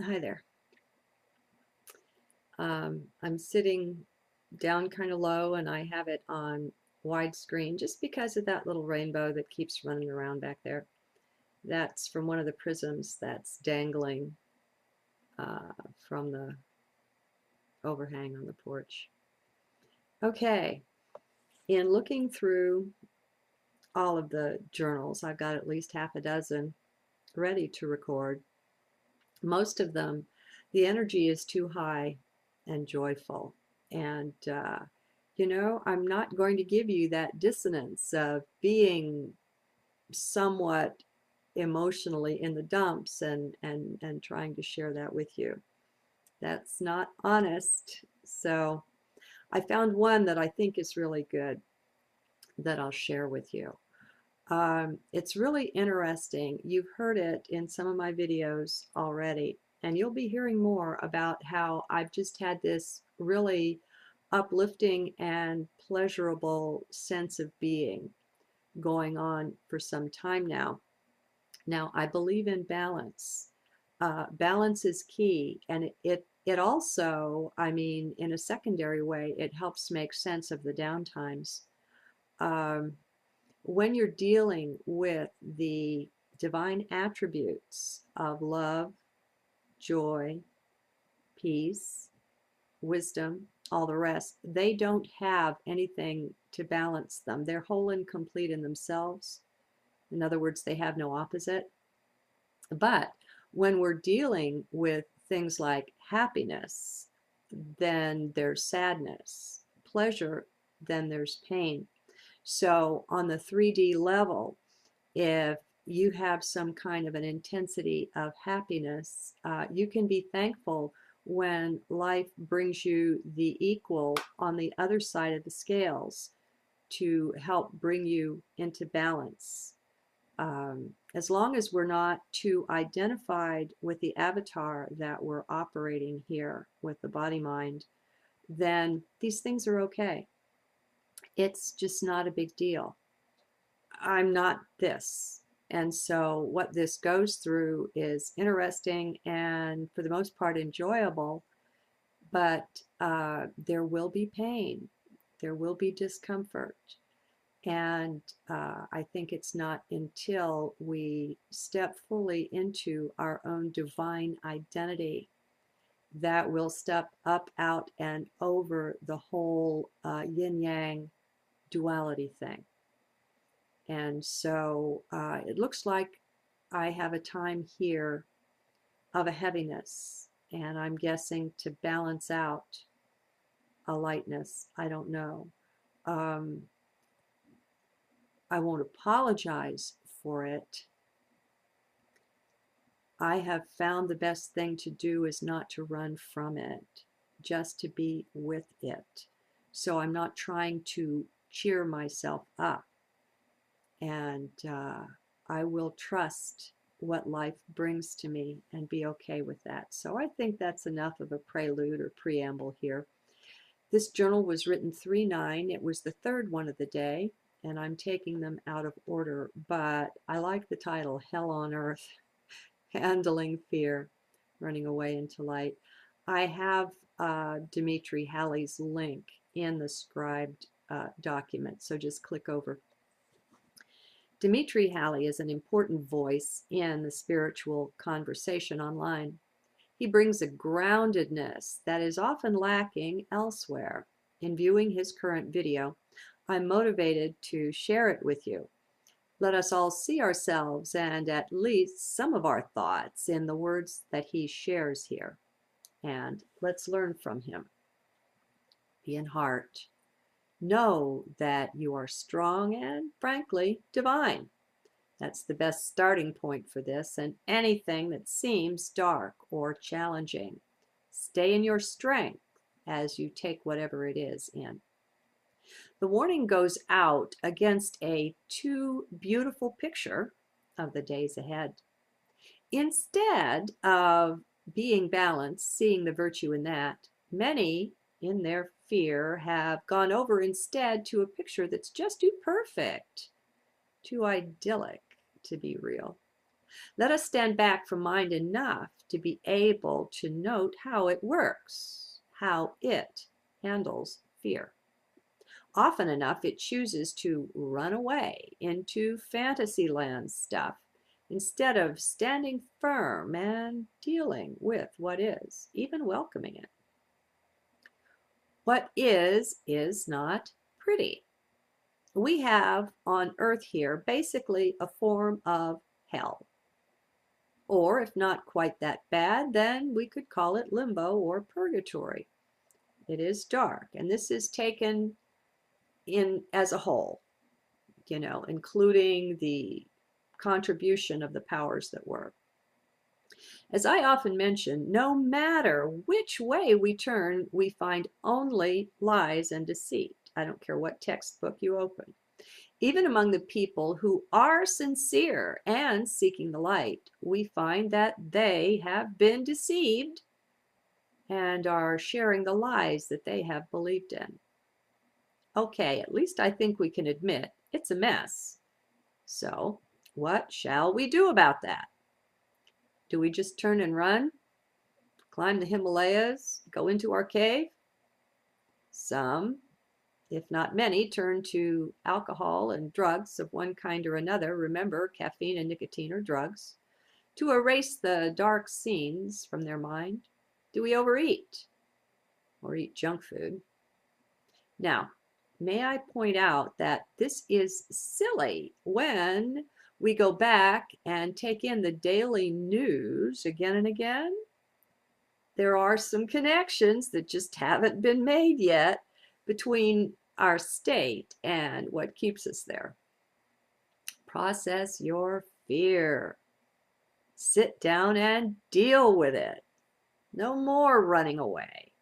Hi there. I'm sitting down kind of low and I have it on widescreen just because of that little rainbow that keeps running around back there. That's from one of the prisms that's dangling uh, from the overhang on the porch. Okay, in looking through all of the journals, I've got at least half a dozen ready to record. Most of them, the energy is too high and joyful. And, I'm not going to give you that dissonance of being somewhat emotionally in the dumps and trying to share that with you. That's not honest. So I found one that I think is really good that I'll share with you. It's really interesting. You've heard it in some of my videos already, and you'll be hearing more about how I've just had this really uplifting and pleasurable sense of being going on for some time now. Now, I believe in balance. Balance is key, and it also, I mean, in a secondary way, it helps make sense of the downtimes. Um, when you're dealing with the divine attributes of love, joy, peace, wisdom, all the rest, they don't have anything to balance them. They're whole and complete in themselves. In other words, they have no opposite. But when we're dealing with things like happiness, then there's sadness, pleasure, then there's pain. So on the 3D level, if you have some kind of an intensity of happiness, you can be thankful when life brings you the equal on the other side of the scales to help bring you into balance. As long as we're not too identified with the avatar that we're operating here with the body mind, then these things are okay. It's just not a big deal. I'm not this. And so what this goes through is interesting and for the most part enjoyable, but there will be pain, there will be discomfort. And I think it's not until we step fully into our own divine identity that we'll step up, out, and over the whole yin yang duality thing. And so it looks like I have a time here of a heaviness, and I'm guessing to balance out a lightness. I don't know. Um, I won't apologize for it. I have found the best thing to do is not to run from it, just to be with it. So I'm not trying to cheer myself up. And I will trust what life brings to me and be okay with that. So I think that's enough of a prelude or preamble here. This journal was written 3/9. It was the third one of the day, and I'm taking them out of order, but I like the title, Hell on Earth, Handling Fear, Running Away into Light. I have Dimitri Halley's link in the scribed document, so just click over. Dimitri Halley is an important voice in the spiritual conversation online. He brings a groundedness that is often lacking elsewhere. In viewing his current video, I'm motivated to share it with you. Let us all see ourselves and at least some of our thoughts in the words that he shares here. And let's learn from him. Be in heart. Know that you are strong and, frankly, divine. That's the best starting point for this and anything that seems dark or challenging. Stay in your strength as you take whatever it is in. The warning goes out against a too beautiful picture of the days ahead. Instead of being balanced, seeing the virtue in that, many in their fear have gone over instead to a picture that's just too perfect, too idyllic to be real. Let us stand back from mind enough to be able to note how it works, how it handles fear. Often enough, it chooses to run away into fantasyland stuff instead of standing firm and dealing with what is, even welcoming it. What is not pretty. We have on earth here basically a form of hell. Or if not quite that bad, then we could call it limbo or purgatory. It is dark, and this is taken in as a whole, including the contribution of the powers that were. As I often mention, no matter which way we turn, we find only lies and deceit. I don't care what textbook you open. Even among the people who are sincere and seeking the light, we find that they have been deceived and are sharing the lies that they have believed in. Okay, at least I think we can admit it's a mess. So, what shall we do about that? Do we just turn and run? Climb the Himalayas? Go into our cave? Some, if not many, turn to alcohol and drugs of one kind or another. Remember, caffeine and nicotine are drugs. To erase the dark scenes from their mind. Do we overeat or eat junk food? Now, may I point out that this is silly when we go back and take in the daily news again and again. There are some connections that just haven't been made yet between our state and what keeps us there. Process your fear. Sit down and deal with it. No more running away.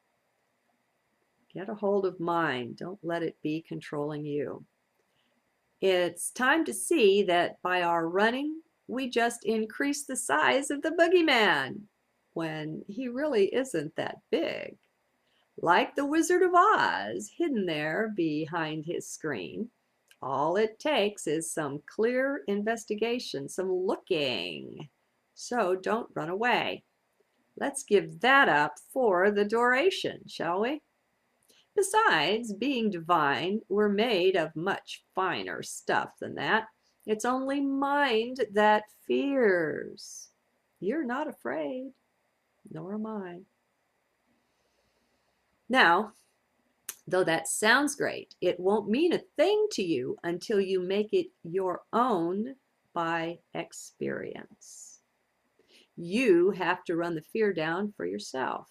Get a hold of mind. Don't let it be controlling you. It's time to see that by our running, we just increase the size of the boogeyman when he really isn't that big. Like the Wizard of Oz, hidden there behind his screen. All it takes is some clear investigation, some looking. So don't run away. Let's give that up for the duration, shall we? Besides being divine, we're made of much finer stuff than that. It's only mind that fears. You're not afraid, nor am I. Now, though that sounds great, it won't mean a thing to you until you make it your own by experience. You have to run the fear down for yourself.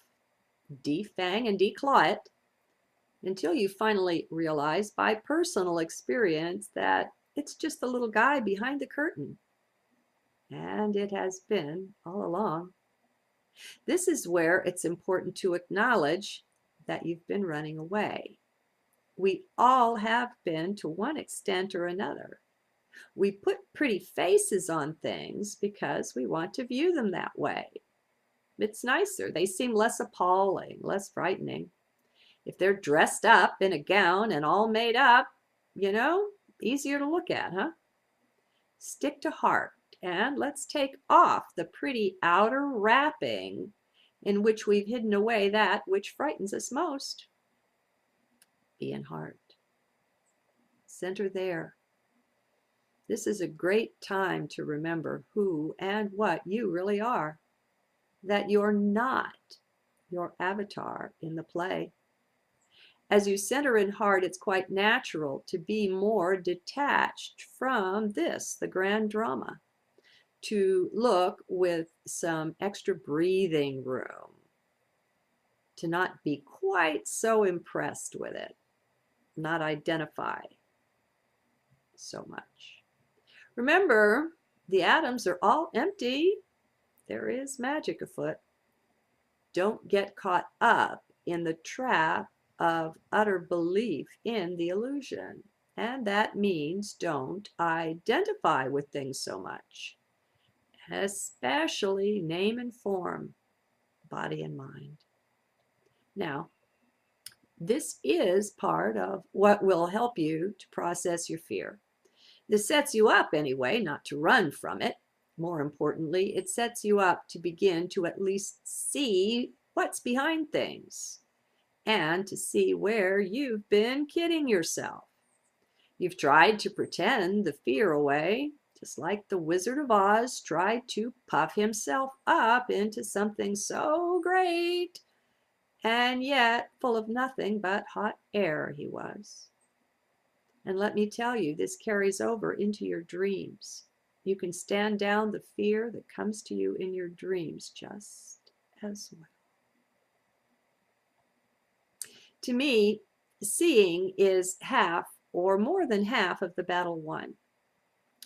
Defang and declaw it until you finally realize by personal experience that it's just the little guy behind the curtain. And it has been all along. This is where it's important to acknowledge that you've been running away. We all have been to one extent or another. We put pretty faces on things because we want to view them that way. It's nicer. They seem less appalling, less frightening. If they're dressed up in a gown and all made up, easier to look at, huh? Stick to heart and let's take off the pretty outer wrapping in which we've hidden away that which frightens us most. Be in heart. Center there. This is a great time to remember who and what you really are. That you're not your avatar in the play. As you center in heart, it's quite natural to be more detached from the grand drama, to look with some extra breathing room, to not be quite so impressed with it, not identify so much. Remember, the atoms are all empty. There is magic afoot. Don't get caught up in the trap of utter belief in the illusion. And that means don't identify with things so much, especially name and form, body and mind. Now, this is part of what will help you to process your fear. This sets you up anyway, not to run from it. More importantly, it sets you up to begin to at least see what's behind things and to see where you've been kidding yourself. You've tried to pretend the fear away, just like the Wizard of Oz tried to puff himself up into something so great, and yet full of nothing but hot air he was. And let me tell you, this carries over into your dreams. You can stand down the fear that comes to you in your dreams just as well. To me, seeing is half or more than half of the battle won.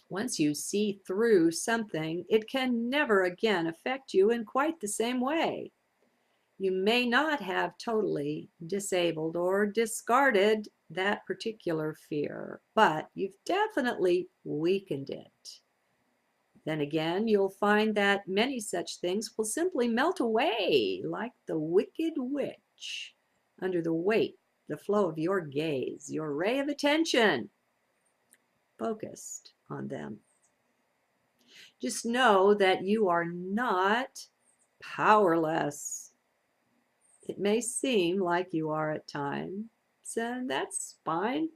Once you see through something, it can never again affect you in quite the same way. You may not have totally disabled or discarded that particular fear, but you've definitely weakened it. Then again, you'll find that many such things will simply melt away like the wicked witch under the weight, the flow of your gaze, your ray of attention focused on them. Just know that you are not powerless. It may seem like you are at times, and that's fine.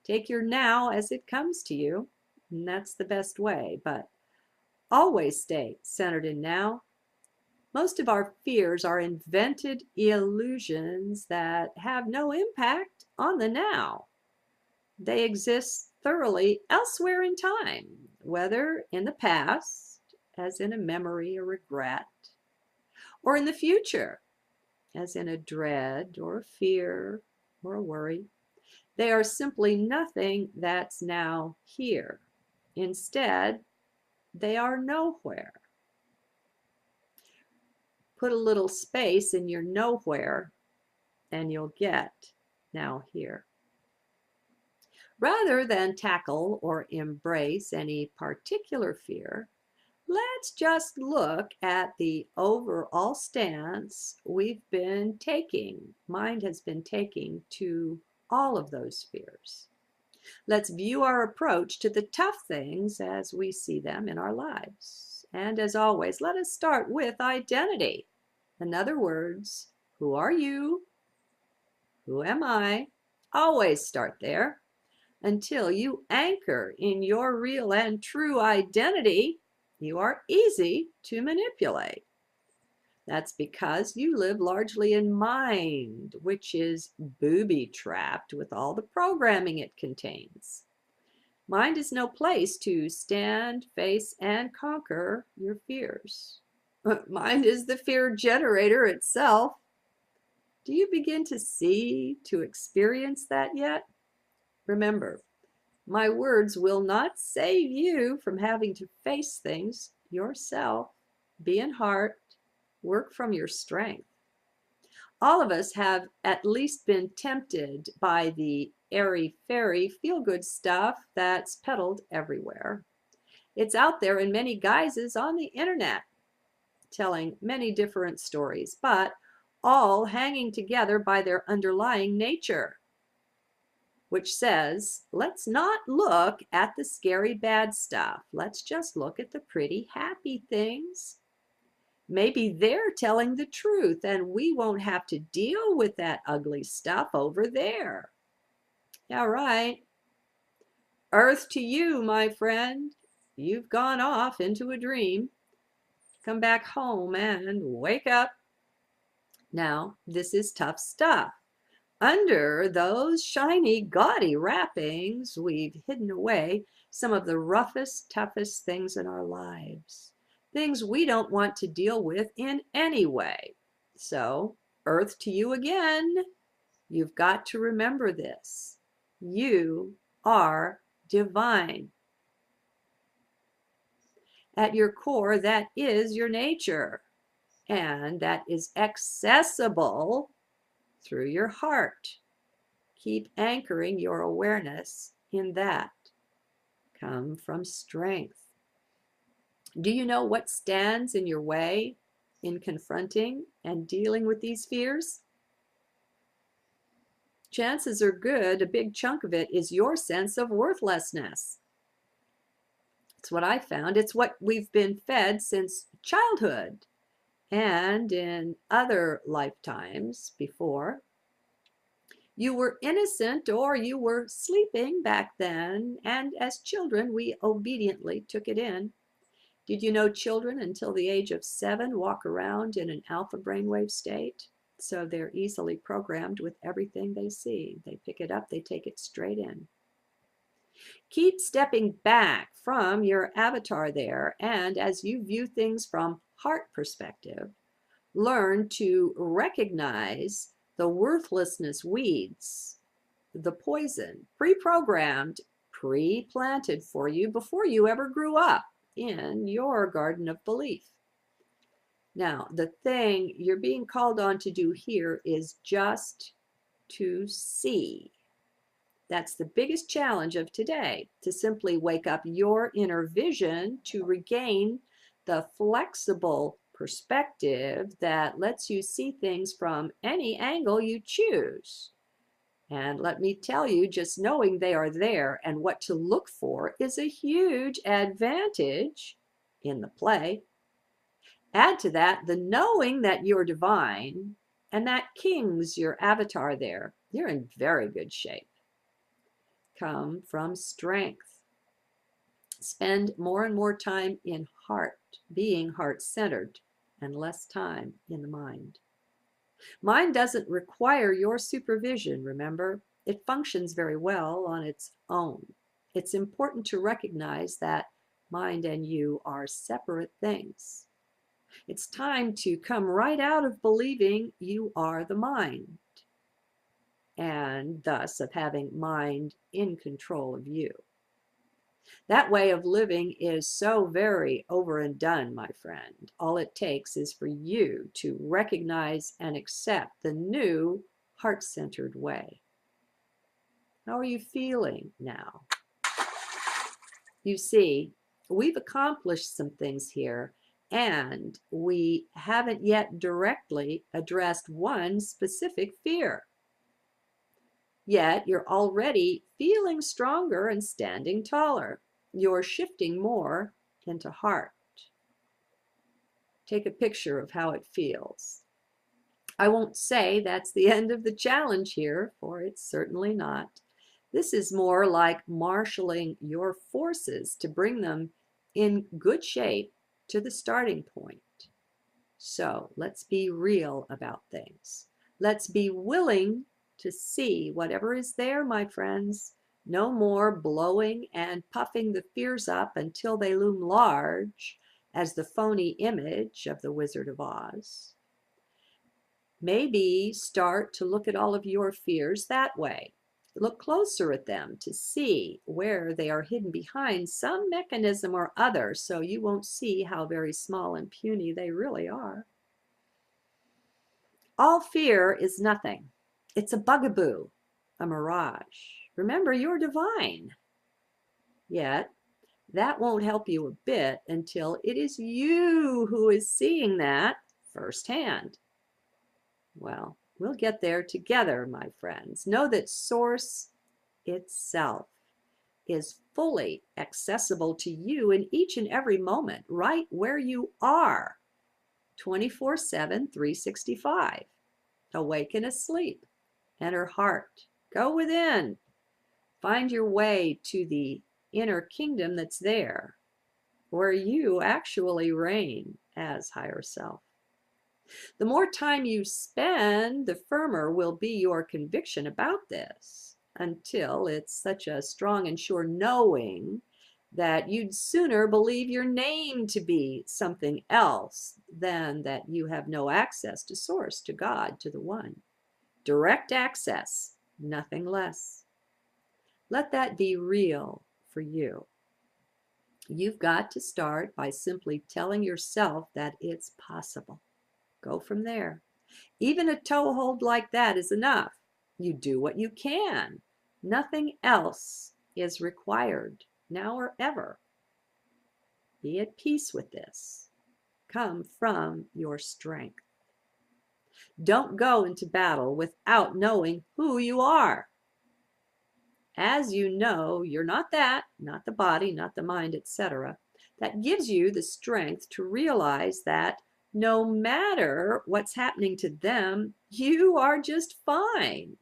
Take your now as it comes to you, and that's the best way, but always stay centered in now. Most of our fears are invented illusions that have no impact on the now. They exist thoroughly elsewhere in time, whether in the past, as in a memory or regret, or in the future, as in a dread or a fear or a worry. They are simply nothing that's now here. Instead, they are nowhere. Put a little space in your nowhere and you'll get now here. Rather than tackle or embrace any particular fear, let's just look at the overall stance we've been taking, mind has been taking to all of those fears. Let's view our approach to the tough things as we see them in our lives. And as always, let us start with identity. In other words, who are you? Who am I? Always start there. Until you anchor in your real and true identity, you are easy to manipulate. That's because you live largely in mind, which is booby-trapped with all the programming it contains. Mind is no place to stand, face, and conquer your fears. Mind is the fear generator itself. Do you begin to see, to experience that yet? Remember, my words will not save you from having to face things yourself. Be in heart, work from your strength. All of us have at least been tempted by the airy-fairy feel-good stuff that's peddled everywhere. It's out there in many guises on the internet, telling many different stories, but all hanging together by their underlying nature, which says, let's not look at the scary bad stuff. Let's just look at the pretty happy things. Maybe they're telling the truth and we won't have to deal with that ugly stuff over there. Yeah, right. Earth to you, my friend. You've gone off into a dream. Come back home and wake up. Now, this is tough stuff. Under those shiny, gaudy wrappings, we've hidden away some of the roughest, toughest things in our lives. Things we don't want to deal with in any way. So, Earth to you again. You've got to remember this. You are divine. At your core, that is your nature. And that is accessible through your heart. Keep anchoring your awareness in that. Come from strength. Do you know what stands in your way in confronting and dealing with these fears? Chances are good a big chunk of it is your sense of worthlessness. It's what I found. It's what we've been fed since childhood and in other lifetimes before. You were innocent or you were sleeping back then, and as children, we obediently took it in. Did you know children until the age of 7 walk around in an alpha brainwave state? So they're easily programmed with everything they see. They pick it up, they take it straight in. Keep stepping back from your avatar there, and as you view things from heart perspective, learn to recognize the worthlessness weeds, the poison, pre-programmed, pre-planted for you before you ever grew up in your garden of belief. Now, the thing you're being called on to do here is just to see. That's the biggest challenge of today, to simply wake up your inner vision to regain the flexible perspective that lets you see things from any angle you choose. And let me tell you, just knowing they are there and what to look for is a huge advantage in the play. Add to that the knowing that you're divine and that king's your avatar there. You're in very good shape. Come from strength. Spend more and more time in heart, being heart-centered, and less time in the mind. Mind doesn't require your supervision, remember? It functions very well on its own. It's important to recognize that mind and you are separate things. It's time to come right out of believing you are the mind, and thus of having mind in control of you. That way of living is so very over and done, my friend. All it takes is for you to recognize and accept the new heart-centered way. How are you feeling now? You see, we've accomplished some things here, and we haven't yet directly addressed one specific fear. Yet you're already feeling stronger and standing taller. You're shifting more into heart. Take a picture of how it feels. I won't say that's the end of the challenge here, for it's certainly not. This is more like marshaling your forces to bring them in good shape to the starting point. So let's be real about things. Let's be willing to see whatever is there, my friends. No more blowing and puffing the fears up until they loom large as the phony image of the Wizard of Oz. Maybe start to look at all of your fears that way. Look closer at them to see where they are hidden behind some mechanism or other, so you won't see how very small and puny they really are. All fear is nothing. It's a bugaboo, a mirage. Remember, you're divine. Yet, that won't help you a bit until it is you who is seeing that firsthand. Well, we'll get there together, my friends. Know that Source itself is fully accessible to you in each and every moment, right where you are, 24/7, 365. Awake and asleep. Enter heart. Go within. Find your way to the inner kingdom that's there, where you actually reign as higher self. The more time you spend, the firmer will be your conviction about this, until it's such a strong and sure knowing that you'd sooner believe your name to be something else than that you have no access to Source, to God, to the One. Direct access, nothing less. Let that be real for you. You've got to start by simply telling yourself that it's possible. Go from there. Even a toehold like that is enough. You do what you can. Nothing else is required, now or ever. Be at peace with this. Come from your strength. Don't go into battle without knowing who you are. As you know, you're not that, not the body, not the mind, etc. That gives you the strength to realize that no matter what's happening to them, you are just fine.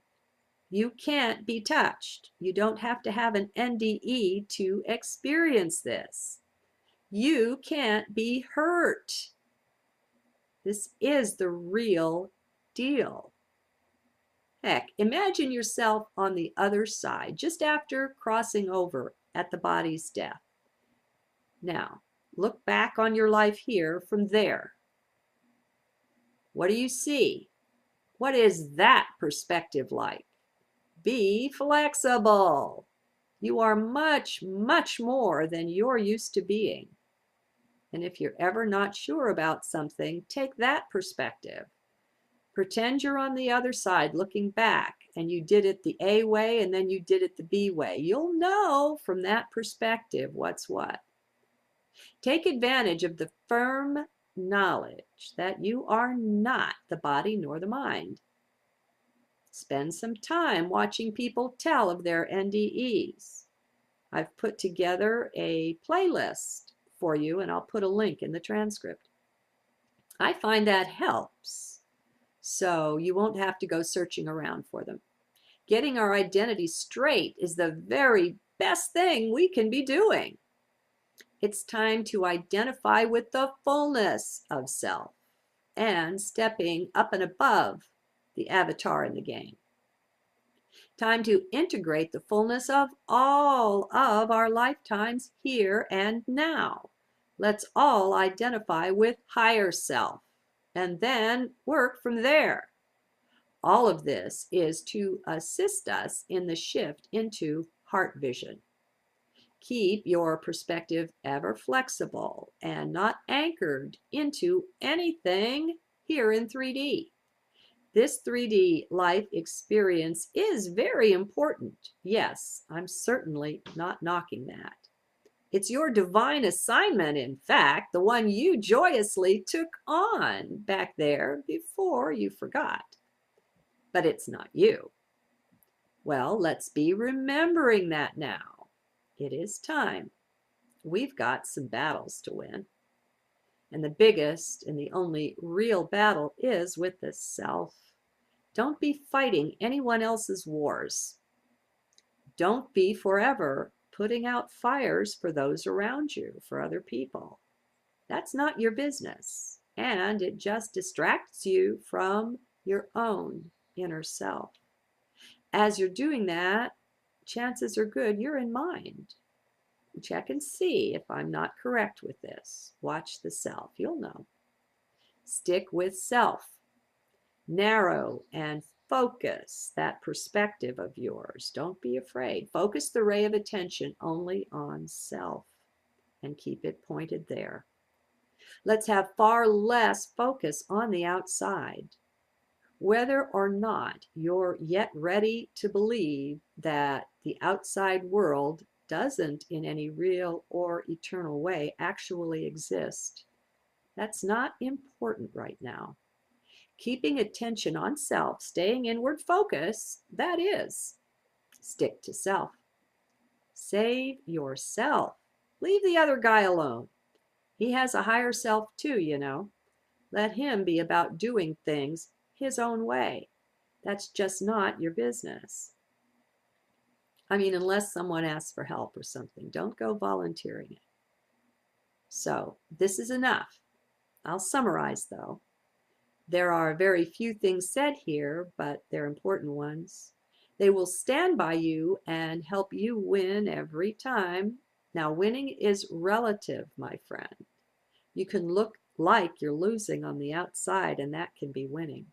You can't be touched. You don't have to have an NDE to experience this. You can't be hurt. This is the real deal. Heck, imagine yourself on the other side, just after crossing over at the body's death. Now, look back on your life here from there. What do you see? What is that perspective like? Be flexible. You are much, much more than you're used to being. And if you're ever not sure about something, take that perspective. Pretend you're on the other side looking back and you did it the A way and then you did it the B way. You'll know from that perspective what's what. Take advantage of the firm knowledge that you are not the body nor the mind. Spend some time watching people tell of their NDEs. I've put together a playlist for you and I'll put a link in the transcript. I find that helps, so you won't have to go searching around for them. Getting our identity straight is the very best thing we can be doing. It's time to identify with the fullness of self and stepping up and above the avatar in the game. Time to integrate the fullness of all of our lifetimes here and now. Let's all identify with higher self and then work from there. All of this is to assist us in the shift into heart vision. Keep your perspective ever flexible and not anchored into anything here in 3D. This 3D life experience is very important. Yes, I'm certainly not knocking that. It's your divine assignment, in fact, the one you joyously took on back there before you forgot. But it's not you. Well, let's be remembering that now. It is time. We've got some battles to win. And the biggest and the only real battle is with the self. Don't be fighting anyone else's wars. Don't be forever putting out fires for those around you, for other people. That's not your business. And it just distracts you from your own inner self. As you're doing that, chances are good you're in mind. Check and see if I'm not correct with this. Watch the self. You'll know. Stick with self. Narrow and focus that perspective of yours. Don't be afraid. Focus the ray of attention only on self and keep it pointed there. Let's have far less focus on the outside. Whether or not you're yet ready to believe that the outside world doesn't in any real or eternal way actually exist, that's not important right now. Keeping attention on self, staying inward focus, that is. Stick to self. Save yourself. Leave the other guy alone. He has a higher self too, you know. Let him be about doing things his own way. That's just not your business. I mean, unless someone asks for help or something, don't go volunteering it. So, this is enough. I'll summarize though. There are very few things said here, but they're important ones. They will stand by you and help you win every time. Now, winning is relative, my friend. You can look like you're losing on the outside, and that can be winning.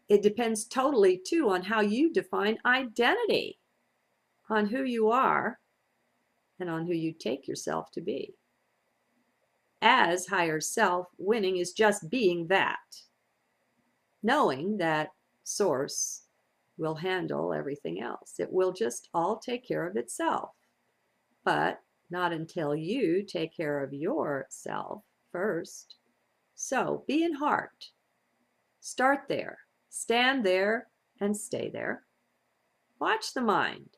It depends totally, too, on how you define identity, on who you are, and on who you take yourself to be. As higher self, winning is just being that. Knowing that Source will handle everything else. It will just all take care of itself. But not until you take care of yourself first. So be in heart. Start there. Stand there and stay there. Watch the mind.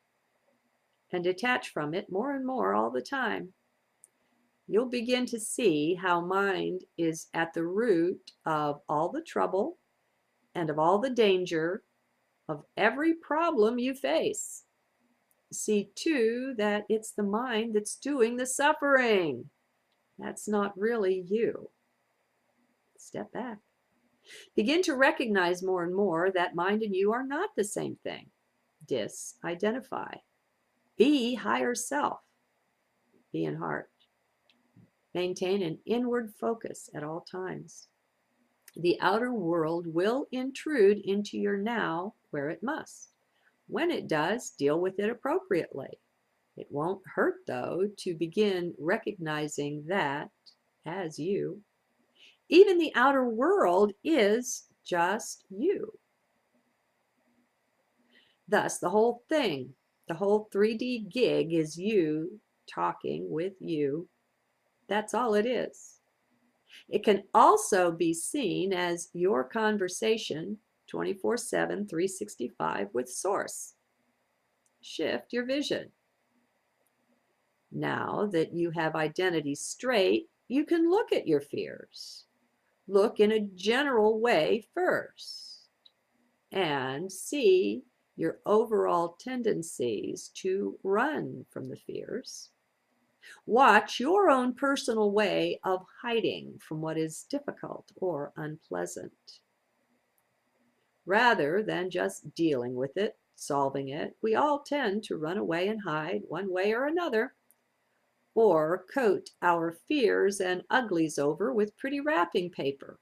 and detach from it more and more all the time, you'll begin to see how mind is at the root of all the trouble and of all the danger of every problem you face. See, too, that it's the mind that's doing the suffering. That's not really you. Step back. Begin to recognize more and more that mind and you are not the same thing. Disidentify. Be higher self. Be in heart. Maintain an inward focus at all times. The outer world will intrude into your now where it must. When it does, deal with it appropriately. It won't hurt, though, to begin recognizing that as you. Even the outer world is just you. Thus, the whole thing, the whole 3D gig is you talking with you. That's all it is. It can also be seen as your conversation 24/7, 365 with Source. Shift your vision. Now that you have identity straight, you can look at your fears. Look in a general way first and see your overall tendencies to run from the fears. Watch your own personal way of hiding from what is difficult or unpleasant. Rather than just dealing with it, solving it, we all tend to run away and hide one way or another, or coat our fears and uglies over with pretty wrapping paper.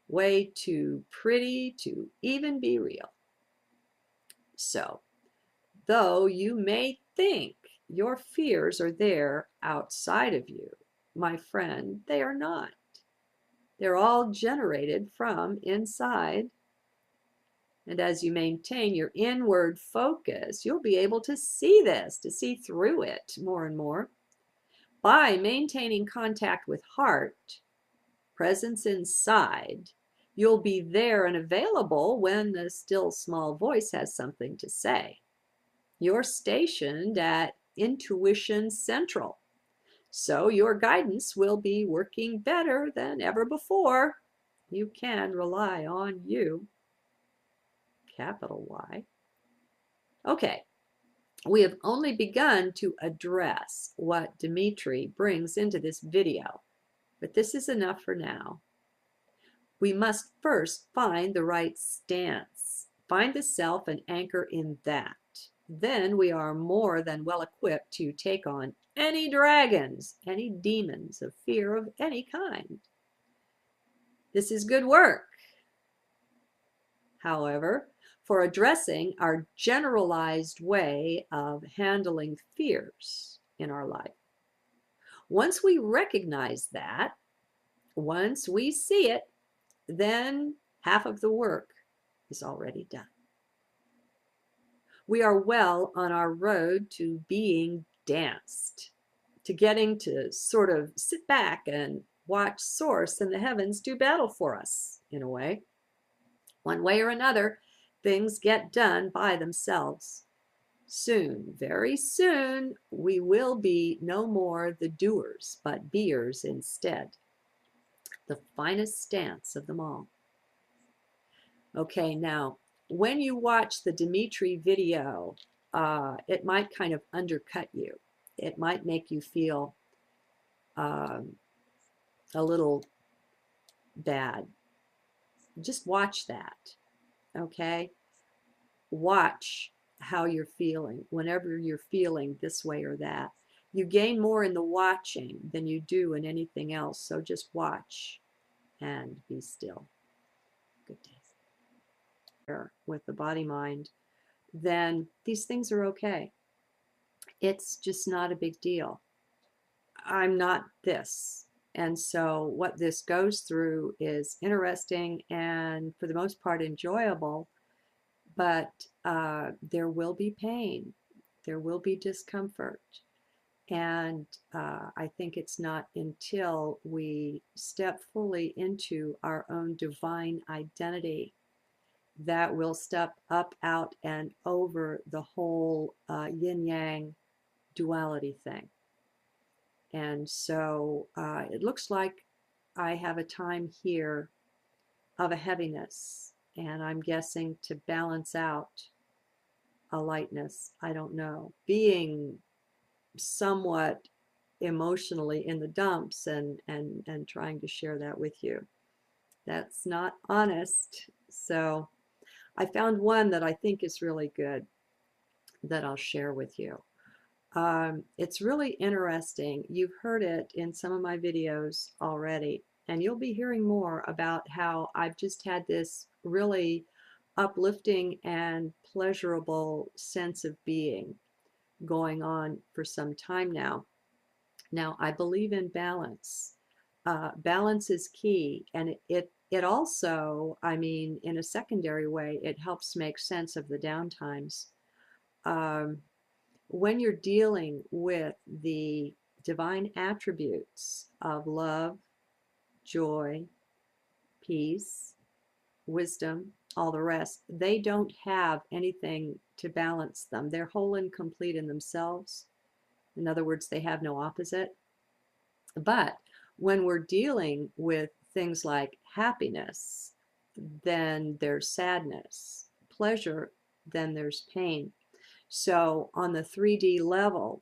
Way too pretty to even be real. So, though you may think your fears are there outside of you, my friend, they are not. They're all generated from inside. And as you maintain your inward focus, you'll be able to see this, to see through it more and more. By maintaining contact with heart, presence inside, you'll be there and available when the still small voice has something to say. You're stationed at Intuition Central, so your guidance will be working better than ever before. You can rely on you. Capital Y. Okay, we have only begun to address what Dimitri brings into this video, but this is enough for now. We must first find the right stance, find the self and anchor in that. Then we are more than well equipped to take on any dragons, any demons of fear of any kind. This is good work. However, for addressing our generalized way of handling fears in our life. Once we recognize that, once we see it, then half of the work is already done. We are well on our road to being danced, to getting to sort of sit back and watch Source and the heavens do battle for us, in a way. One way or another, things get done by themselves. Soon, very soon, we will be no more the doers, but beers instead. The finest stance of them all. Okay, now, when you watch the Dimitri video, it might kind of undercut you. It might make you feel a little bad. Just watch that, okay? Watch how you're feeling whenever you're feeling this way or that. You gain more in the watching than you do in anything else, so just watch and be still. Good day. With the body-mind, then these things are okay. It's just not a big deal. I'm not this. And so what this goes through is interesting and for the most part enjoyable, but there will be pain. There will be discomfort. And I think it's not until we step fully into our own divine identity that will step up, out, and over the whole yin-yang duality thing. And so it looks like I have a time here of a heaviness, and I'm guessing to balance out a lightness. I don't know. Being somewhat emotionally in the dumps and trying to share that with you. That's not honest. So I found one that I think is really good that I'll share with you. It's really interesting. You've heard it in some of my videos already, and you'll be hearing more about how I've just had this really uplifting and pleasurable sense of being going on for some time now. Now, I believe in balance. Balance is key, and it also, I mean, in a secondary way, it helps make sense of the downtimes. Um, when you're dealing with the divine attributes of love, joy, peace, wisdom, all the rest, they don't have anything to balance them. They're whole and complete in themselves. In other words, they have no opposite. But when we're dealing with things like happiness, then there's sadness, pleasure, then there's pain. So on the 3D level,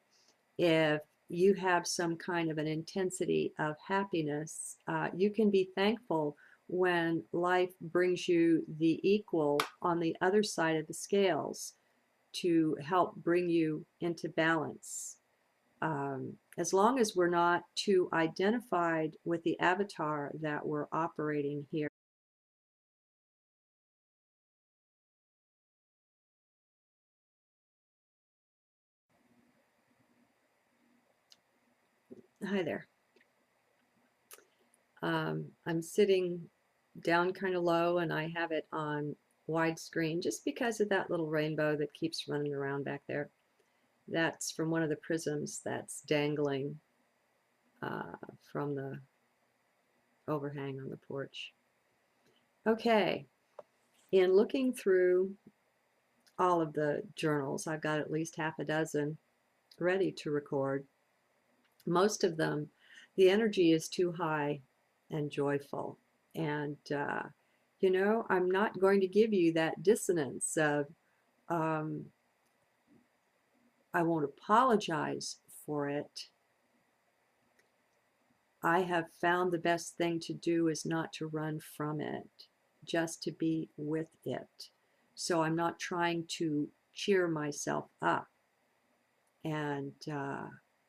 if you have some kind of an intensity of happiness, you can be thankful when life brings you the equal on the other side of the scales to help bring you into balance. As long as we're not too identified with the avatar that we're operating here. Hi there. I'm sitting down kind of low and I have it on widescreen just because of that little rainbow that keeps running around back there. That's from one of the prisms that's dangling from the overhang on the porch. Okay, in looking through all of the journals, I've got at least half a dozen ready to record. Most of them, the energy is too high and joyful. And, you know, I'm not going to give you that dissonance of, um, I won't apologize for it. I have found the best thing to do is not to run from it, just to be with it. So I'm not trying to cheer myself up. And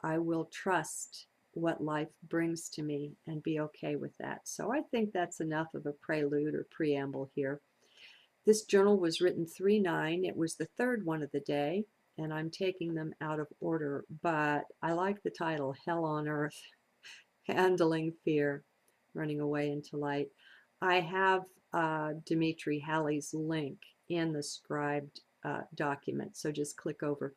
I will trust what life brings to me and be okay with that. So I think that's enough of a prelude or preamble here. This journal was written 3/9. It was the third one of the day, and I'm taking them out of order, but I like the title, Hell on Earth, Handling Fear, Running Away into Light. I have Dimitri Halley's link in the scribed document, so just click over